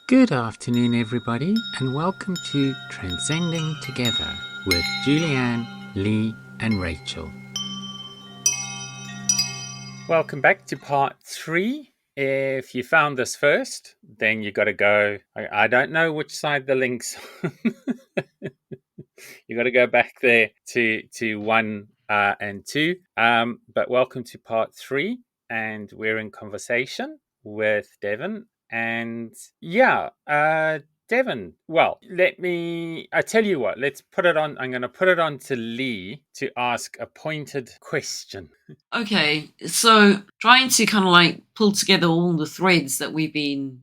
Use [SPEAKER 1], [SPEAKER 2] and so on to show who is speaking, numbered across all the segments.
[SPEAKER 1] Good afternoon, everybody, and welcome to Transcending Together with Julianne, Lee, and Rachel. Welcome back to part 3. If you found this first, then you got to go. I don't know which side the link's on. You got to go back there to 1 and 2. But welcome to part 3, and we're in conversation with Devon. And Devon, well, I tell you what, let's put it on. I'm going to put it on to Lee to ask a pointed question.
[SPEAKER 2] Okay, so trying to kind of like pull together all the threads that we've been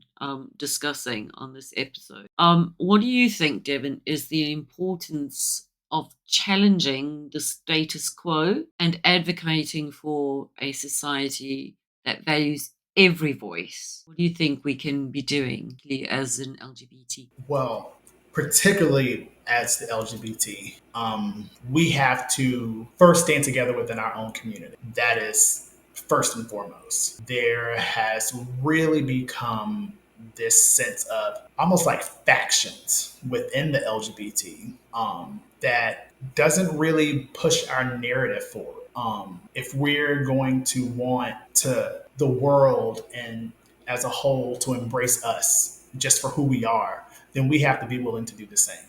[SPEAKER 2] discussing on this episode. What do you think, Devon, is the importance of challenging the status quo and advocating for a society that values every voice? What do you think we can be doing as an LGBT?
[SPEAKER 3] Well, particularly as the LGBT, we have to first stand together within our own community. That is first and foremost. There has really become this sense of almost like factions within the LGBT that doesn't really push our narrative forward. If we're going to want the world and as a whole to embrace us just for who we are, then we have to be willing to do the same.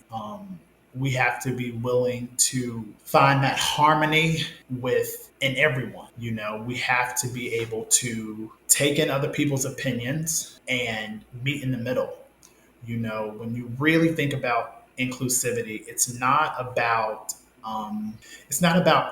[SPEAKER 3] We have to be willing to find that harmony within everyone. We have to be able to take in other people's opinions and meet in the middle. When you really think about inclusivity, it's not about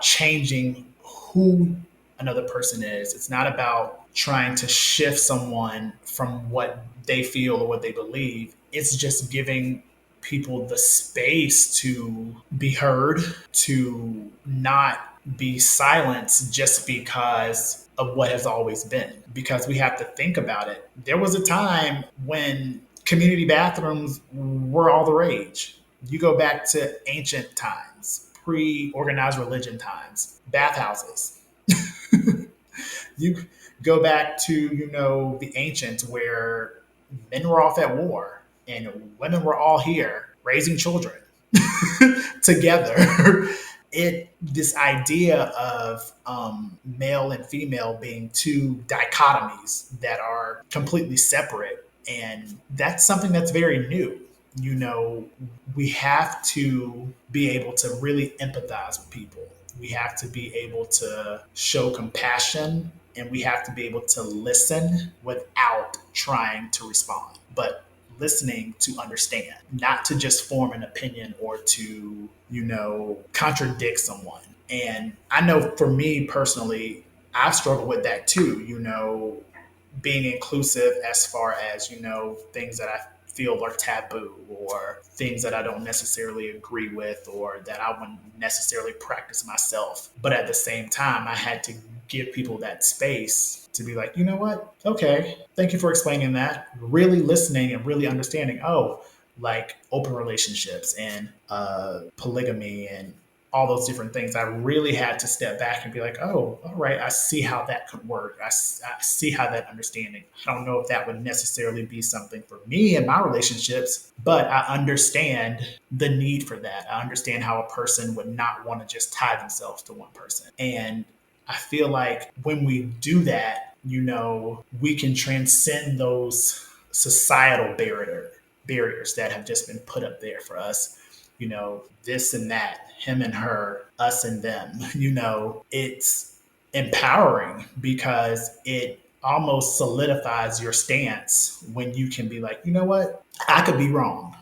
[SPEAKER 3] changing who another person is. It's not about trying to shift someone from what they feel or what they believe. It's just giving people the space to be heard, to not be silenced just because of what has always been. Because we have to think about it. There was a time when community bathrooms were all the rage. You go back to ancient times, pre-organized religion times, bathhouses. You go back to, the ancients where men were off at war and women were all here raising children together. This idea of male and female being two dichotomies that are completely separate, and that's something that's very new. We have to be able to really empathize with people. We have to be able to show compassion, and we have to be able to listen without trying to respond, but listening to understand, not to just form an opinion or to, contradict someone. And I know for me personally, I've struggled with that too, being inclusive as far as, things that I feel are taboo or things that I don't necessarily agree with or that I wouldn't necessarily practice myself. But at the same time, I had to give people that space to be like, you know what? Okay, thank you for explaining that. Really listening and really understanding, like open relationships and polygamy and all those different things. I really had to step back and be like, oh, all right, I see how that could work. I see how that understanding. I don't know if that would necessarily be something for me in my relationships, but I understand the need for that. I understand how a person would not want to just tie themselves to one person. And I feel like when we do that, we can transcend those societal barriers that have just been put up there for us. This and that, him and her, us and them. It's empowering because it almost solidifies your stance when you can be like, you know what? I could be wrong.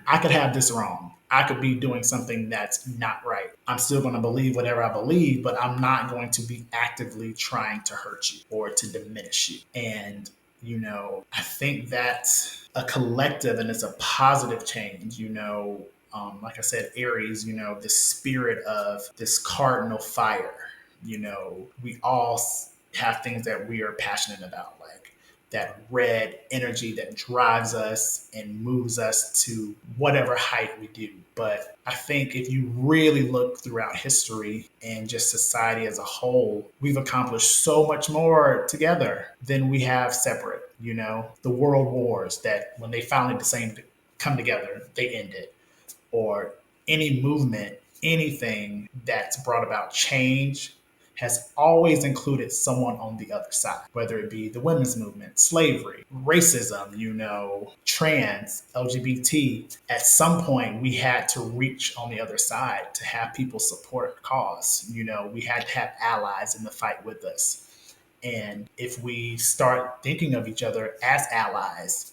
[SPEAKER 3] I could have this wrong. I could be doing something that's not right. I'm still going to believe whatever I believe, but I'm not going to be actively trying to hurt you or to diminish you. And, I think that's a collective and it's a positive change, like I said, Aries, the spirit of this cardinal fire. We all have things that we are passionate about, like that red energy that drives us and moves us to whatever height we do. But I think if you really look throughout history and just society as a whole, we've accomplished so much more together than we have separate. The world wars that when they finally decide to come together, they end it. Or any movement, anything that's brought about change has always included someone on the other side, whether it be the women's movement, slavery, racism, trans, LGBT. At some point, we had to reach on the other side to have people support a cause. We had to have allies in the fight with us. And if we start thinking of each other as allies,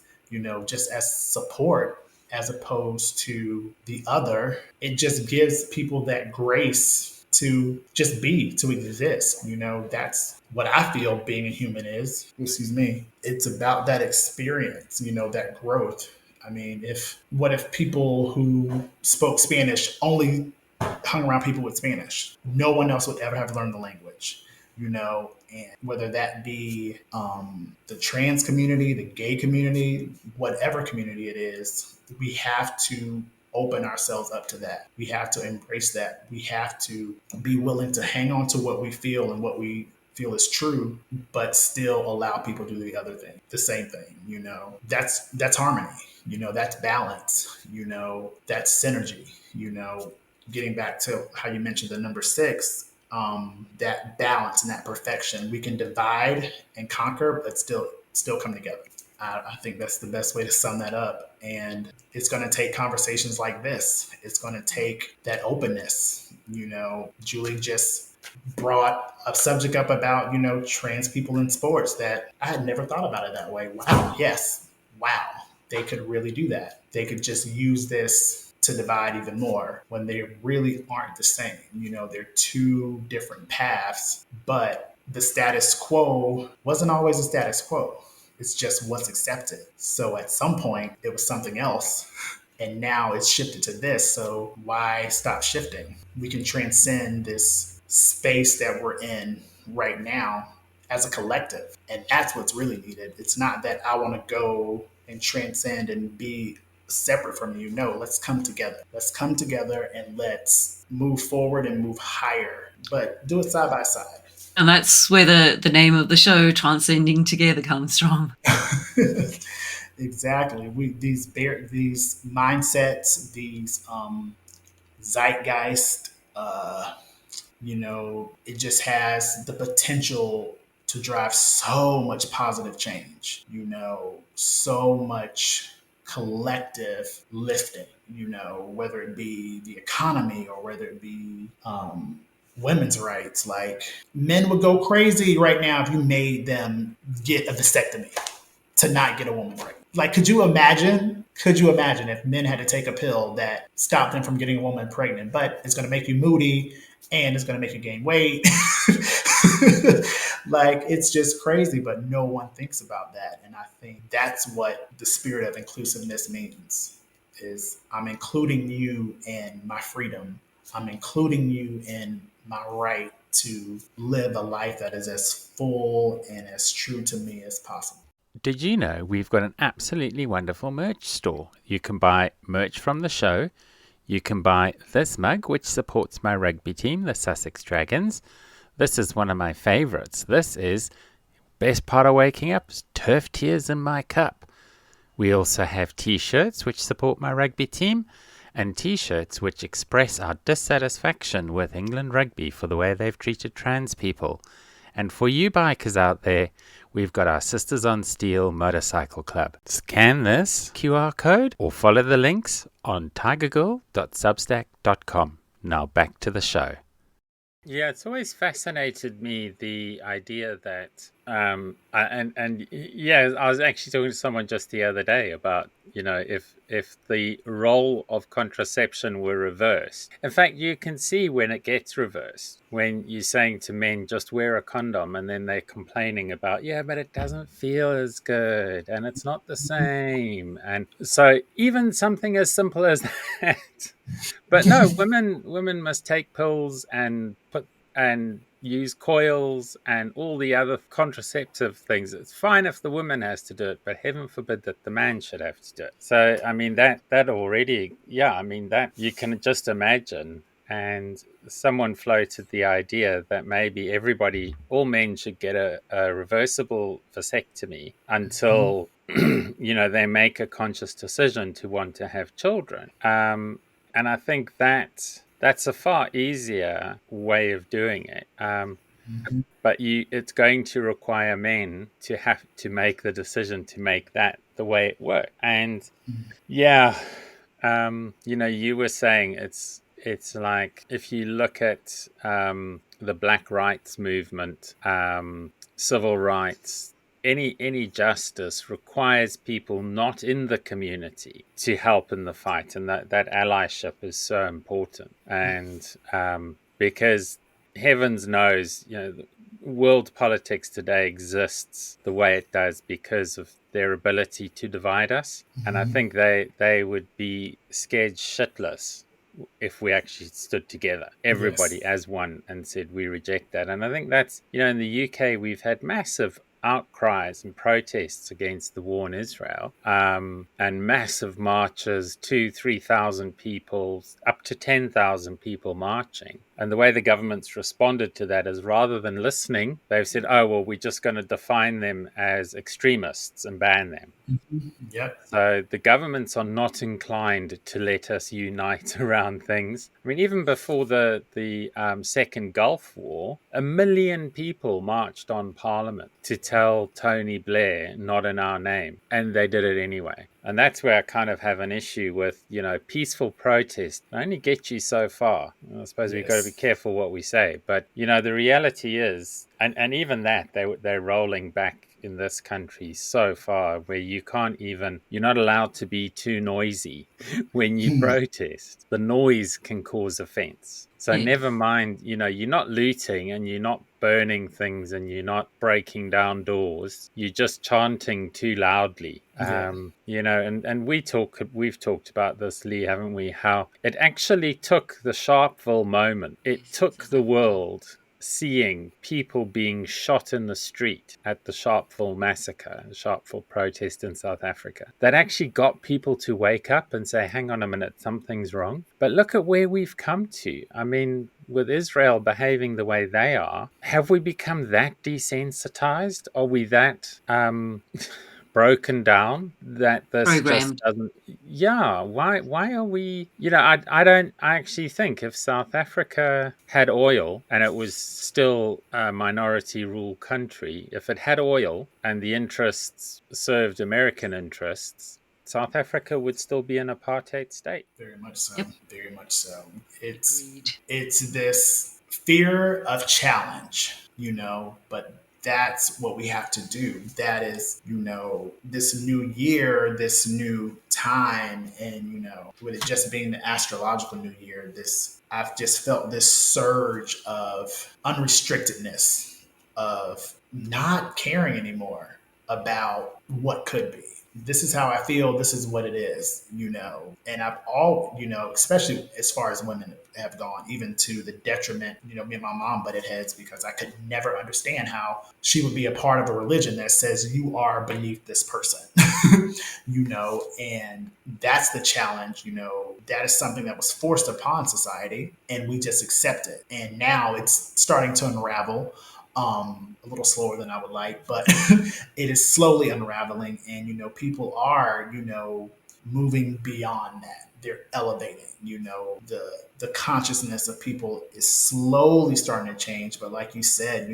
[SPEAKER 3] just as support as opposed to the other, it just gives people that grace to just be, to exist. That's what I feel being a human is. Excuse me. It's about that experience, that growth. I mean, what if people who spoke Spanish only hung around people with Spanish? No one else would ever have learned the language, and whether that be the trans community, the gay community, whatever community it is, we have to open ourselves up to that. We have to embrace that. We have to be willing to hang on to what we feel and what we feel is true, but still allow people to do the other thing, the same thing. That's harmony. That's balance. That's synergy. Getting back to how you mentioned the number 6, that balance and that perfection. We can divide and conquer, but still come together. I think that's the best way to sum that up. And it's going to take conversations like this. It's going to take that openness. Julie just brought a subject up about, trans people in sports that I had never thought about it that way. Wow. Yes. Wow. They could really do that. They could just use this to divide even more when they really aren't the same. They're two different paths, but the status quo wasn't always a status quo. It's just what's accepted. So at some point, it was something else. And now it's shifted to this. So why stop shifting? We can transcend this space that we're in right now as a collective. And that's what's really needed. It's not that I want to go and transcend and be separate from you. No, let's come together. Let's come together and let's move forward and move higher, but do it side by side.
[SPEAKER 2] And that's where the name of the show, Transcending Together, comes from.
[SPEAKER 3] Exactly. These mindsets, these zeitgeist, it just has the potential to drive so much positive change, so much collective lifting, whether it be the economy or whether it be women's rights. Like, men would go crazy right now if you made them get a vasectomy to not get a woman pregnant. Like, could you imagine if men had to take a pill that stopped them from getting a woman pregnant, but it's going to make you moody and it's going to make you gain weight? Like, it's just crazy, but no one thinks about that. And I think that's what the spirit of inclusiveness means, is I'm including you in my freedom. I'm including you in my right to live a life that is as full and as true to me as possible.
[SPEAKER 1] Did you know we've got an absolutely wonderful merch store? You can buy merch from the show. You can buy this mug, which supports my rugby team, the Sussex Dragons. This is one of my favorites. This is best part of waking up, turf tears in my cup. We also have t-shirts, which support my rugby team, and t-shirts which express our dissatisfaction with England rugby for the way they've treated trans people. And for you bikers out there, we've got our Sisters on Steel Motorcycle Club. Scan this QR code or follow the links on tigergirl.substack.com. Now back to the show. Yeah, it's always fascinated me, the idea that I was actually talking to someone just the other day about, if the role of contraception were reversed. In fact, you can see when it gets reversed, when you're saying to men, just wear a condom, and then they're complaining about, but it doesn't feel as good and it's not the same. And so even something as simple as that. But no, women must take pills and use coils and all the other contraceptive things. It's fine if the woman has to do it, but heaven forbid that the man should have to do it. So, I mean, that already, that you can just imagine. and someone floated the idea that maybe all men should get a reversible vasectomy
[SPEAKER 3] Mhm.
[SPEAKER 1] until they make a conscious decision to want to have children. And I think that's a far easier way of doing it.
[SPEAKER 3] Mhm.
[SPEAKER 1] But it's going to require men to have to make the decision to make that the way it works. And yeah, you were saying it's like if you look at the Black rights movement, civil rights, any justice requires people not in the community to help in the fight, and that allyship is so important. And because heavens knows, world politics today exists the way it does because of their ability to divide us. And I
[SPEAKER 3] Mhm.
[SPEAKER 1] think they would be scared shitless if we actually stood together, everybody
[SPEAKER 3] Yes.
[SPEAKER 1] as one, and said we reject that. And I think that's, in the UK, we've had massive outcries and protests against the war in Israel, and massive marches, 3,000 people, up to 10,000 people marching. And the way the government's responded to that is, rather than listening, they've said, oh, well, we're just going to define them as extremists and ban them.
[SPEAKER 3] Mhm. Yep.
[SPEAKER 1] So the governments are not inclined to let us unite around things. I mean, even before the Second Gulf War, 1 million people marched on Parliament to tell Tony Blair, not in our name, and they did it anyway. And that's where I kind of have an issue with, peaceful protest only get you so far. I suppose we've got to be
[SPEAKER 3] Yes.
[SPEAKER 1] careful what we say, but the reality is, and even that they're rolling back in this country so far, where you're not allowed to be too noisy when you protest. The noise can cause offense. So
[SPEAKER 2] Yeah.
[SPEAKER 1] never mind, you're not looting and you're not burning things and you're not breaking down doors. You're just chanting too loudly.
[SPEAKER 3] Yeah.
[SPEAKER 1] And we've talked about this, Lee, haven't we? How it actually took the Sharpeville moment. It
[SPEAKER 2] Yes,
[SPEAKER 1] took the
[SPEAKER 2] exactly.
[SPEAKER 1] world seeing people being shot in the street at the Sharpeville massacre, the Sharpeville protest in South Africa, that actually got people to wake up and say, hang on a minute, something's wrong. But look at where we've come to. I mean, with Israel behaving the way they are, have we become that desensitized? Are we that broken down that this just
[SPEAKER 2] Programmed.
[SPEAKER 1] doesn't? Yeah, why are we, I actually think if South Africa had oil and it was still a minority rule country, if it had oil and the interests served American interests, South Africa would still be an apartheid state.
[SPEAKER 3] Very much so.
[SPEAKER 2] Yep.
[SPEAKER 3] Very much so. It's
[SPEAKER 2] Agreed.
[SPEAKER 3] it's this fear of challenge, but that's what we have to do. That is, this new year, this new time, and with it just being the astrological new year, I've just felt this surge of unrestrictedness, of not caring anymore about what could be. This is how I feel. This is what it is, And I've all, especially as far as women have gone, even to the detriment, me and my mom butted heads because I could never understand how she would be a part of a religion that says you are beneath this person, and that's the challenge, that is something that was forced upon society and we just accept it. And now it's starting to unravel a little slower than I would like, but it is slowly unraveling. And, people are, moving beyond that. They're elevating, the consciousness of people is slowly starting to change. But like you said,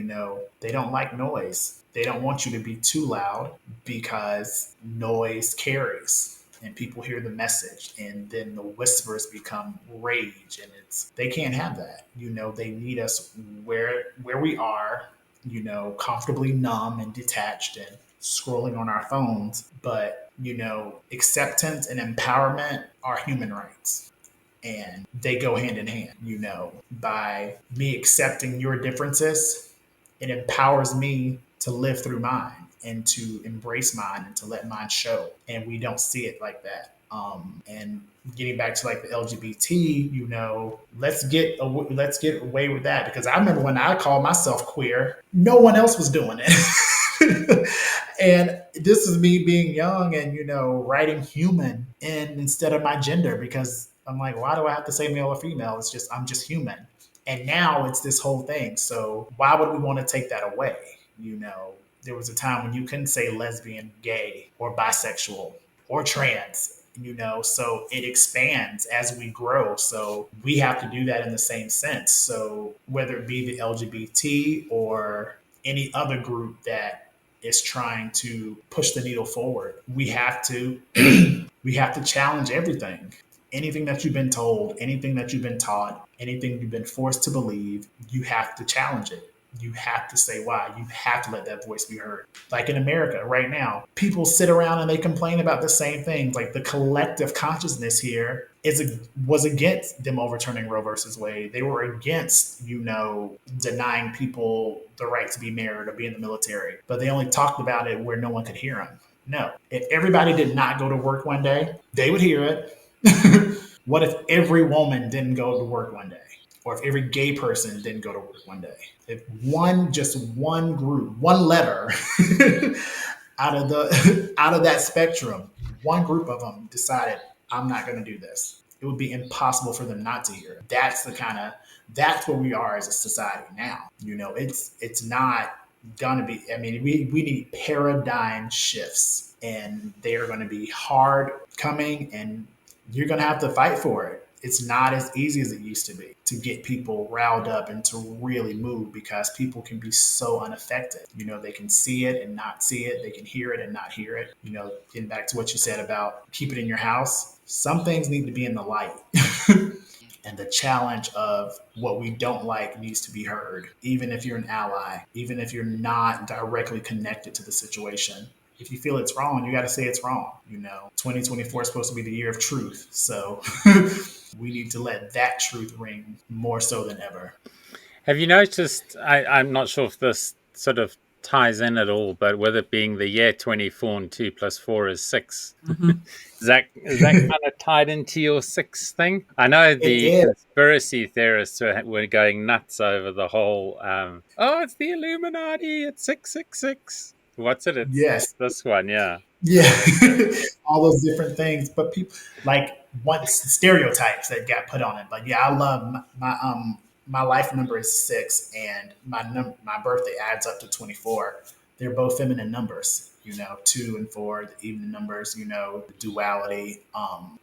[SPEAKER 3] they don't like noise. They don't want you to be too loud because noise carries and people hear the message and then the whispers become rage, and they can't have that. They need us where we are, comfortably numb and detached and scrolling on our phones. But, acceptance and empowerment are human rights and they go hand in hand. By me accepting your differences, it empowers me to live through mine and to embrace mine and to let mine show. And we don't see it like that. And getting back to like the LGBT, let's get away with that, because I remember when I called myself queer, no one else was doing it. And this is me being young and writing human and instead of my gender, because I'm like, why do I have to say male or female? It's just, I'm just human. And now it's this whole thing. So why would we want to take that away? You know, there was a time when you couldn't say lesbian, gay, or bisexual or trans, you know, so it expands as we grow. So we have to do that in the same sense. So whether it be the LGBT or any other group that is trying to push the needle forward, we have to we have to challenge everything. Anything that you've been told, anything that you've been taught, anything you've been forced to believe, you have to challenge it. You have to say why. You have to let that voice be heard. Like in America right now, people sit around and they complain about the same things. Like the collective consciousness here was against them overturning Roe versus Wade. They were against, you know, denying people the right to be married or be in the military. But they only talked about it where no one could hear them. No. If everybody did not go to work one day, they would hear it. What if every woman didn't go to work one day? Or if every gay person didn't go to work one day? If just one group, one letter out of that spectrum, one group of them decided, I'm not going to do this. It would be impossible for them not to hear it. That's where we are as a society now. You know, it's not gonna be. I mean, we need paradigm shifts, and they are going to be hard coming, and you're going to have to fight for it. It's not as easy as it used to be to get people riled up and to really move, because people can be so unaffected. You know, they can see it and not see it. They can hear it and not hear it. You know, getting back to what you said about keep it in your house, some things need to be in the light. And the challenge of what we don't like needs to be heard, even if you're an ally, even if you're not directly connected to the situation. If you feel it's wrong, you got to say it's wrong. You know, 2024 is supposed to be the year of truth. So we need to let that truth ring more so than ever.
[SPEAKER 1] Have you noticed, I'm not sure if this sort of ties in at all, but with it being the year 24 and 2 plus 4 is 6.
[SPEAKER 2] Mm-hmm.
[SPEAKER 1] Is that kind of tied into your 6 thing? I know the conspiracy theorists were going nuts over the whole, it's the Illuminati, it's 666. What's it? It's this one, yeah.
[SPEAKER 3] Yeah, all those different things. But people like once stereotypes that got put on it. But yeah, I love my life number is 6, and my birthday adds up to 24. They're both feminine numbers, you know, 2 and 4, the even numbers, you know, the duality.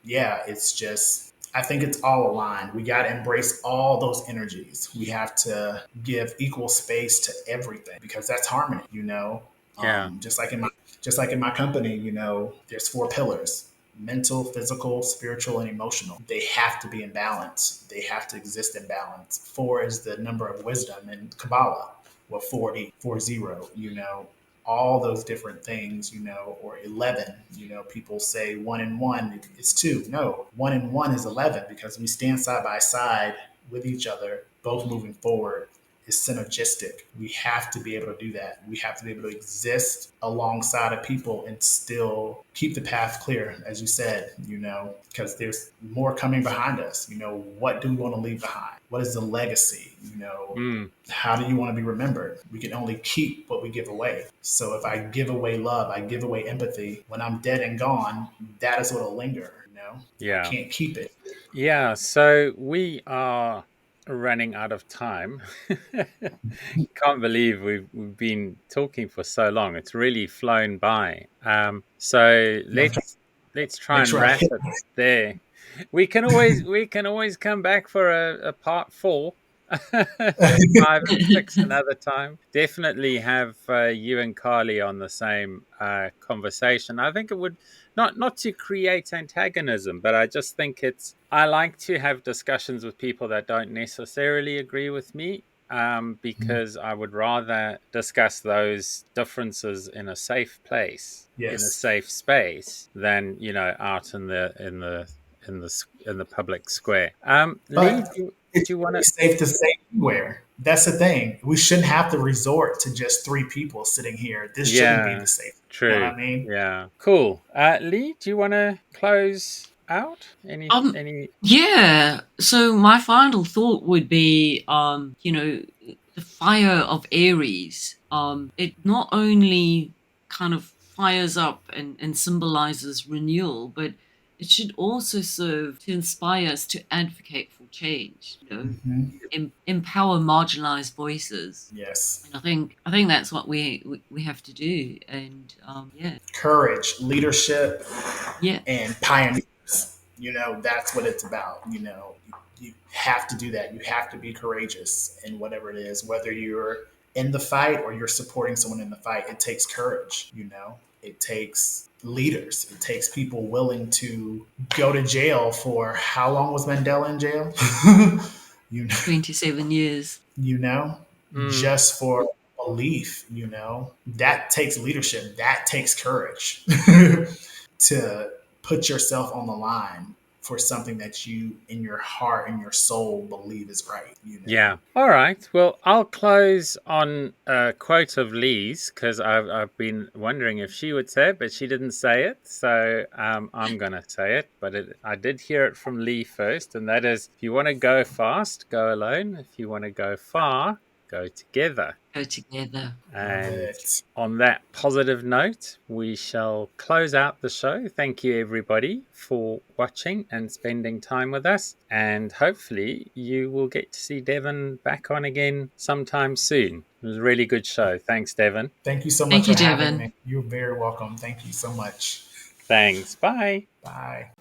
[SPEAKER 3] Yeah, it's just, I think it's all aligned. We got to embrace all those energies. We have to give equal space to everything, because that's harmony, you know.
[SPEAKER 1] Yeah.
[SPEAKER 3] Just like in my company, you know, there's 4 pillars: mental, physical, spiritual, and emotional. They have to be in balance. They have to exist in balance. 4 is the number of wisdom in Kabbalah. Well, 40, you know, all those different things, you know, or 11, you know, people say 1 and 1 is 2. No, 1 and 1 is 11, because we stand side by side with each other, both moving forward. Is synergistic. We have to be able to do that. We have to be able to exist alongside of people and still keep the path clear, as you said, you know, because there's more coming behind us. You know, what do we want to leave behind? What is the legacy? You know, How do you want to be remembered? We can only keep what we give away. So if I give away love, I give away empathy, when I'm dead and gone, that is what'll linger, you know?
[SPEAKER 1] Yeah.
[SPEAKER 3] I can't keep it.
[SPEAKER 1] Yeah, so we are running out of time. Can't believe we've been talking for so long. It's really flown by. So let's try and wrap it there. We can always come back for a part 4. 5 and 6 another time. Definitely have you and Carly on the same conversation. I think it would not to create antagonism, but I just think I like to have discussions with people that don't necessarily agree with me, because I would rather discuss those differences in a safe place, in a safe space, than, you know, out in the public square. Lee, do you want to?
[SPEAKER 3] Safe to say anywhere. That's the thing. We shouldn't have to resort to just 3 people sitting here. This shouldn't be the safe.
[SPEAKER 1] True.
[SPEAKER 3] You know what I mean?
[SPEAKER 1] Yeah. Cool. Lee, do you want to close out? Any?
[SPEAKER 2] Yeah. So my final thought would be, you know, the fire of Aries. It not only kind of fires up and symbolizes renewal, but it should also serve to inspire us to advocate for change, empower marginalized voices.
[SPEAKER 3] Yes.
[SPEAKER 2] And I think that's what we have to do. And yeah,
[SPEAKER 3] Courage, leadership,
[SPEAKER 2] yeah,
[SPEAKER 3] and pioneers. That's what it's about. You have to do that. You have to be courageous in whatever it is, whether you're in the fight or you're supporting someone in the fight. It takes courage. It takes leaders. It takes people willing to go to jail for how long was Mandela in jail?
[SPEAKER 2] 27 years.
[SPEAKER 3] Just for belief. That takes leadership. That takes courage to put yourself on the line for something that you, in your heart and your soul, believe is right.
[SPEAKER 1] Yeah. All right. Well, I'll close on a quote of Lee's because I've been wondering if she would say it, but she didn't say it. So I'm going to say it. But I did hear it from Lee first. And that is, if you want to go fast, go alone. If you want to go far, go together.
[SPEAKER 2] Go together.
[SPEAKER 1] And on that positive note, we shall close out the show. Thank you, everybody, for watching and spending time with us. And hopefully you will get to see Devin back on again sometime soon. It was a really good show. Thanks, Devin.
[SPEAKER 3] Thank you so much
[SPEAKER 2] Thank you,
[SPEAKER 3] for having
[SPEAKER 2] Devin.
[SPEAKER 3] me. You're very welcome. Thank you so much.
[SPEAKER 1] Thanks. Bye.
[SPEAKER 3] Bye.